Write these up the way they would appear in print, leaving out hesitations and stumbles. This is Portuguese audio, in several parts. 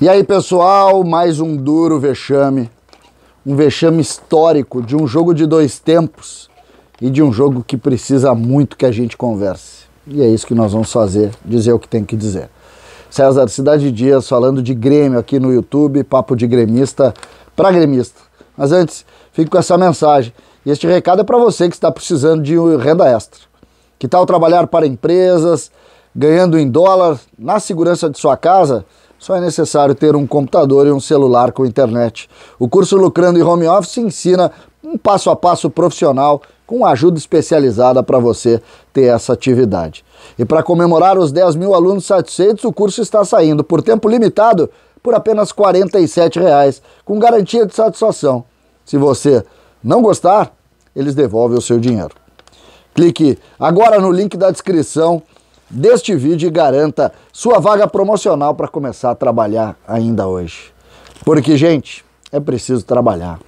E aí, pessoal, mais um duro vexame, um vexame histórico de um jogo de dois tempos e de um jogo que precisa muito que a gente converse. E é isso que nós vamos fazer, dizer o que tem que dizer. César Cidade Dias falando de Grêmio aqui no YouTube, papo de gremista para gremista. Mas antes, fico com essa mensagem. E este recado é para você que está precisando de renda extra. Que tal trabalhar para empresas, ganhando em dólar, na segurança de sua casa? Só é necessário ter um computador e um celular com internet. O curso Lucrando em Home Office ensina um passo a passo profissional com ajuda especializada para você ter essa atividade. E para comemorar os 10 mil alunos satisfeitos, o curso está saindo por tempo limitado por apenas R$ 47,00, com garantia de satisfação. Se você não gostar, eles devolvem o seu dinheiro. Clique agora no link da descrição deste vídeo e garanta sua vaga promocional para começar a trabalhar ainda hoje. Porque, gente, é preciso trabalhar.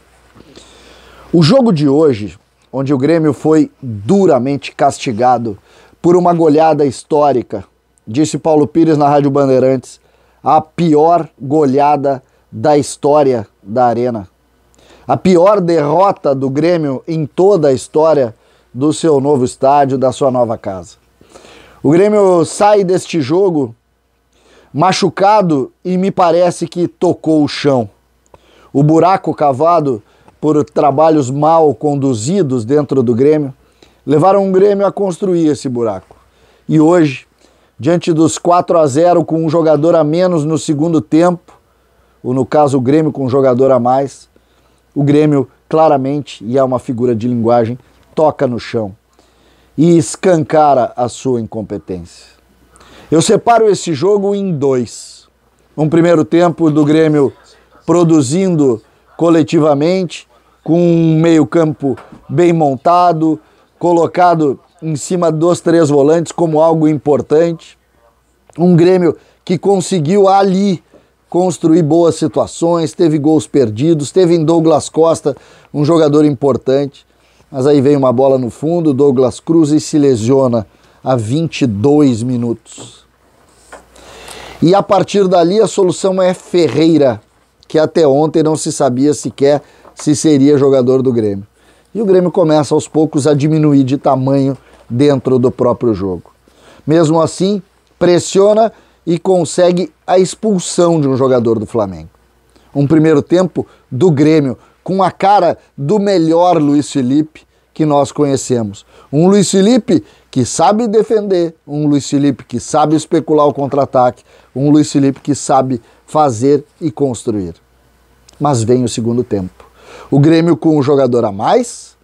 O jogo de hoje, onde o Grêmio foi duramente castigado por uma goleada histórica, disse Paulo Pires na Rádio Bandeirantes, a pior goleada da história da Arena. A pior derrota do Grêmio em toda a história do seu novo estádio, da sua nova casa. O Grêmio sai deste jogo machucado e me parece que tocou o chão. O buraco cavado por trabalhos mal conduzidos dentro do Grêmio levaram o Grêmio a construir esse buraco. E hoje, diante dos 4-0 com um jogador a menos no segundo tempo, ou no caso o Grêmio com um jogador a mais, o Grêmio claramente, e é uma figura de linguagem, toca no chão e escancara a sua incompetência. Eu separo esse jogo em dois. Um primeiro tempo do Grêmio produzindo coletivamente, com um meio-campo bem montado, colocado em cima dos três volantes como algo importante. Um Grêmio que conseguiu ali construir boas situações, teve gols perdidos, teve em Douglas Costa um jogador importante. Mas aí vem uma bola no fundo, Douglas cruza e se lesiona a 22 minutos. E a partir dali a solução é Ferreira, que até ontem não se sabia sequer se seria jogador do Grêmio. E o Grêmio começa aos poucos a diminuir de tamanho dentro do próprio jogo. Mesmo assim, pressiona e consegue a expulsão de um jogador do Flamengo. Um primeiro tempo do Grêmio com a cara do melhor Luiz Felipe que nós conhecemos. Um Luiz Felipe que sabe defender, um Luiz Felipe que sabe especular o contra-ataque, um Luiz Felipe que sabe fazer e construir. Mas vem o segundo tempo. O Grêmio com um jogador a mais,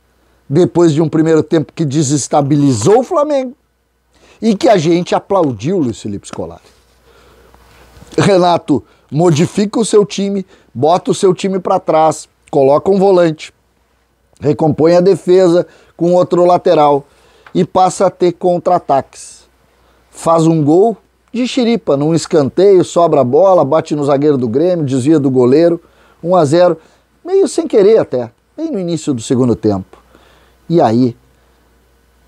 depois de um primeiro tempo que desestabilizou o Flamengo e que a gente aplaudiu o Luiz Felipe Scolari. Renato modifica o seu time, bota o seu time para trás, coloca um volante, recompõe a defesa com outro lateral e passa a ter contra-ataques. Faz um gol de chiripa, num escanteio, sobra a bola, bate no zagueiro do Grêmio, desvia do goleiro, 1-0, meio sem querer até, bem no início do segundo tempo. E aí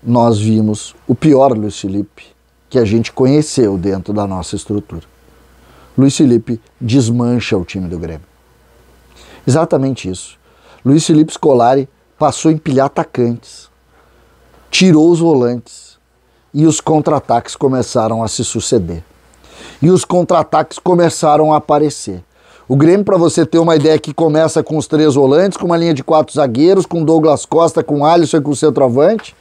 nós vimos o pior Luiz Felipe que a gente conheceu dentro da nossa estrutura. Luiz Felipe desmancha o time do Grêmio. Exatamente isso. Luiz Felipe Scolari passou a empilhar atacantes, tirou os volantes e os contra-ataques começaram a se suceder. E os contra-ataques começaram a aparecer. O Grêmio, para você ter uma ideia, que começa com os três volantes, com uma linha de 4 zagueiros, com Douglas Costa, com Alisson e com o centroavante,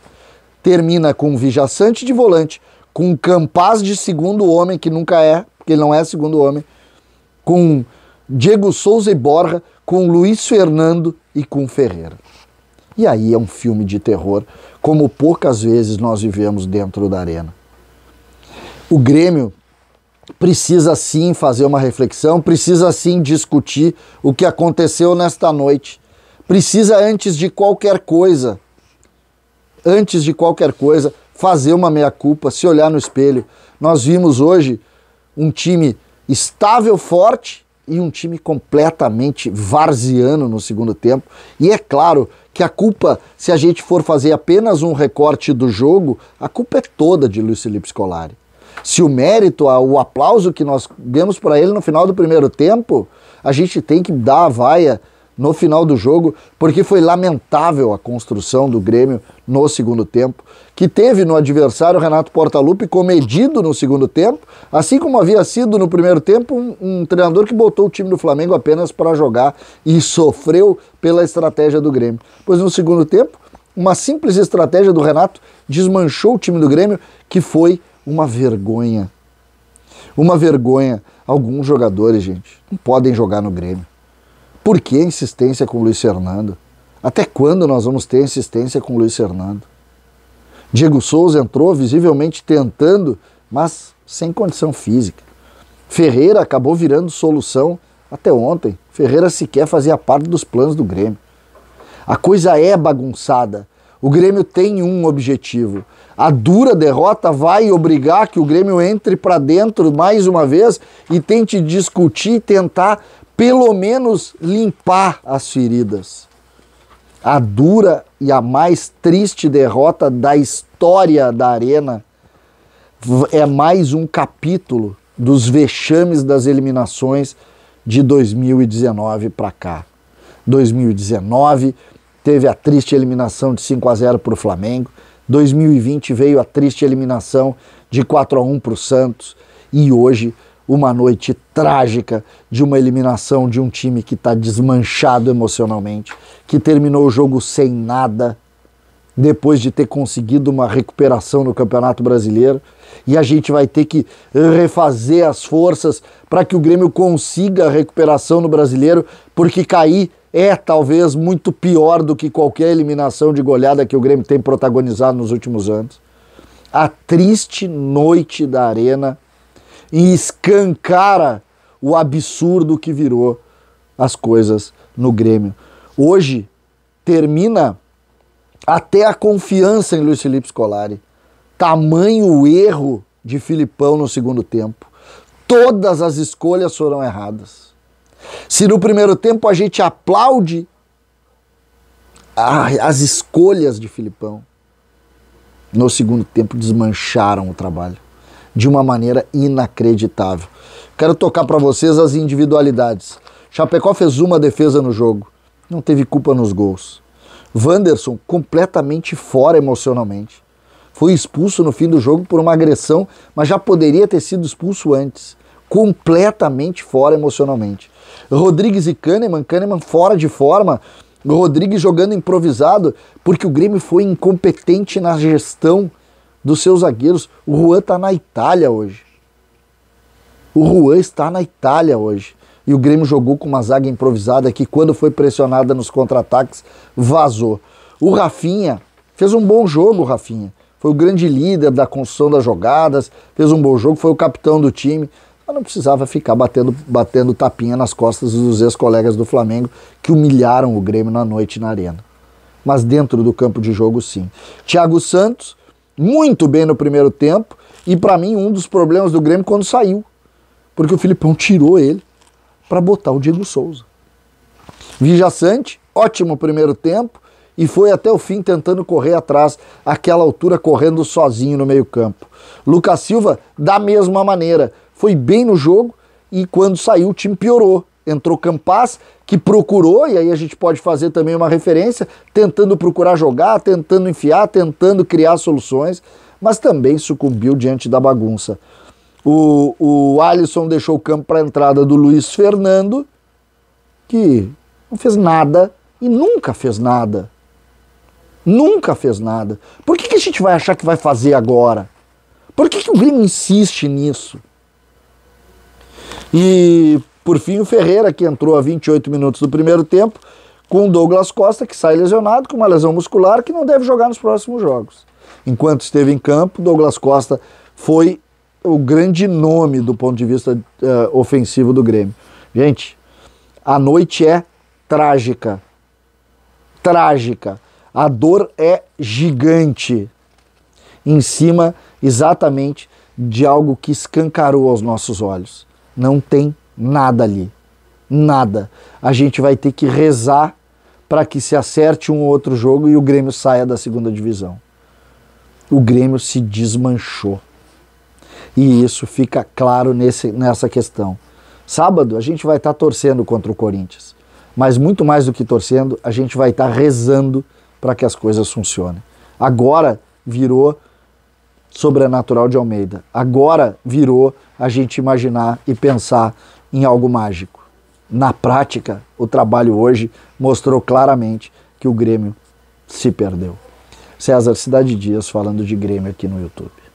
termina com o Vijaçante de volante, com o Campaz de segundo homem, que nunca é, porque ele não é segundo homem, com Diego Souza e Borja, com Luiz Fernando e com Ferreira. E aí é um filme de terror, como poucas vezes nós vivemos dentro da Arena. O Grêmio precisa sim fazer uma reflexão, precisa sim discutir o que aconteceu nesta noite. Precisa, antes de qualquer coisa, fazer uma meia-culpa, se olhar no espelho. Nós vimos hoje um time estável, forte, e um time completamente varziano no segundo tempo. E é claro que a culpa, se a gente for fazer apenas um recorte do jogo, a culpa é toda de Luiz Felipe Scolari. Se o mérito, o aplauso que nós demos para ele no final do primeiro tempo, a gente tem que dar a vaia no final do jogo, porque foi lamentável a construção do Grêmio no segundo tempo, que teve no adversário Renato Portaluppi comedido no segundo tempo, assim como havia sido no primeiro tempo um treinador que botou o time do Flamengo apenas para jogar e sofreu pela estratégia do Grêmio. Pois no segundo tempo, uma simples estratégia do Renato desmanchou o time do Grêmio, que foi uma vergonha. Uma vergonha. Alguns jogadores, gente, não podem jogar no Grêmio. Por que a insistência com o Luiz Fernando? Até quando nós vamos ter insistência com o Luiz Fernando? Diego Souza entrou visivelmente tentando, mas sem condição física. Ferreira acabou virando solução até ontem. Ferreira sequer fazia parte dos planos do Grêmio. A coisa é bagunçada. O Grêmio tem um objetivo. A dura derrota vai obrigar que o Grêmio entre para dentro mais uma vez e tente discutir e tentar pelo menos limpar as feridas. A dura e a mais triste derrota da história da Arena é mais um capítulo dos vexames das eliminações de 2019 para cá. 2019 teve a triste eliminação de 5-0 para o Flamengo, 2020 veio a triste eliminação de 4-1 para o Santos e hoje uma noite trágica de uma eliminação de um time que está desmanchado emocionalmente, que terminou o jogo sem nada, depois de ter conseguido uma recuperação no Campeonato Brasileiro, e a gente vai ter que refazer as forças para que o Grêmio consiga a recuperação no Brasileiro, porque cair é talvez muito pior do que qualquer eliminação de goleada que o Grêmio tem protagonizado nos últimos anos. A triste noite da Arena e escancara o absurdo que virou as coisas no Grêmio. Hoje termina até a confiança em Luiz Felipe Scolari. Tamanho o erro de Filipão no segundo tempo. Todas as escolhas foram erradas. Se no primeiro tempo a gente aplaude as escolhas de Filipão, no segundo tempo desmancharam o trabalho de uma maneira inacreditável. Quero tocar para vocês as individualidades. Chapecó fez uma defesa no jogo, não teve culpa nos gols. Wanderson completamente fora emocionalmente. Foi expulso no fim do jogo por uma agressão, mas já poderia ter sido expulso antes. Completamente fora emocionalmente. Rodrigues e Kahneman fora de forma. Rodrigues jogando improvisado, porque o Grêmio foi incompetente na gestão dos seus zagueiros. O Juan está na Itália hoje. O Juan está na Itália hoje. E o Grêmio jogou com uma zaga improvisada que, quando foi pressionada nos contra-ataques, vazou. O Rafinha fez um bom jogo, o Rafinha. Foi o grande líder da construção das jogadas, fez um bom jogo, foi o capitão do time. Mas não precisava ficar batendo tapinha nas costas dos ex-colegas do Flamengo, que humilharam o Grêmio na noite na Arena. Mas dentro do campo de jogo, sim. Thiago Santos, muito bem no primeiro tempo, e para mim um dos problemas do Grêmio quando saiu, porque o Filipão tirou ele para botar o Diego Souza. Vijaçante, ótimo primeiro tempo, e foi até o fim tentando correr atrás, àquela altura correndo sozinho no meio campo. Lucas Silva, da mesma maneira, foi bem no jogo, e quando saiu o time piorou. Entrou Campaz, que procurou, e aí a gente pode fazer também uma referência, tentando procurar jogar, tentando enfiar, tentando criar soluções, mas também sucumbiu diante da bagunça. O Alisson deixou o campo para a entrada do Luiz Fernando, que não fez nada e nunca fez nada. Nunca fez nada. Por que a gente vai achar que vai fazer agora? Por que o Grêmio insiste nisso? E, por fim, o Ferreira, que entrou a 28 minutos do primeiro tempo, com o Douglas Costa, que sai lesionado, com uma lesão muscular, que não deve jogar nos próximos jogos. Enquanto esteve em campo, Douglas Costa foi o grande nome do ponto de vista ofensivo do Grêmio. Gente, a noite é trágica. Trágica. A dor é gigante. Em cima, exatamente, de algo que escancarou aos nossos olhos. Não tem nada ali. Nada. A gente vai ter que rezar para que se acerte um outro jogo e o Grêmio saia da segunda divisão. O Grêmio se desmanchou. E isso fica claro nessa questão. Sábado a gente vai estar torcendo contra o Corinthians, mas muito mais do que torcendo, a gente vai estar rezando para que as coisas funcionem. Agora virou Sobrenatural de Almeida. Agora virou a gente imaginar e pensar em algo mágico. Na prática, o trabalho hoje mostrou claramente que o Grêmio se perdeu. César Cidade Dias falando de Grêmio aqui no YouTube.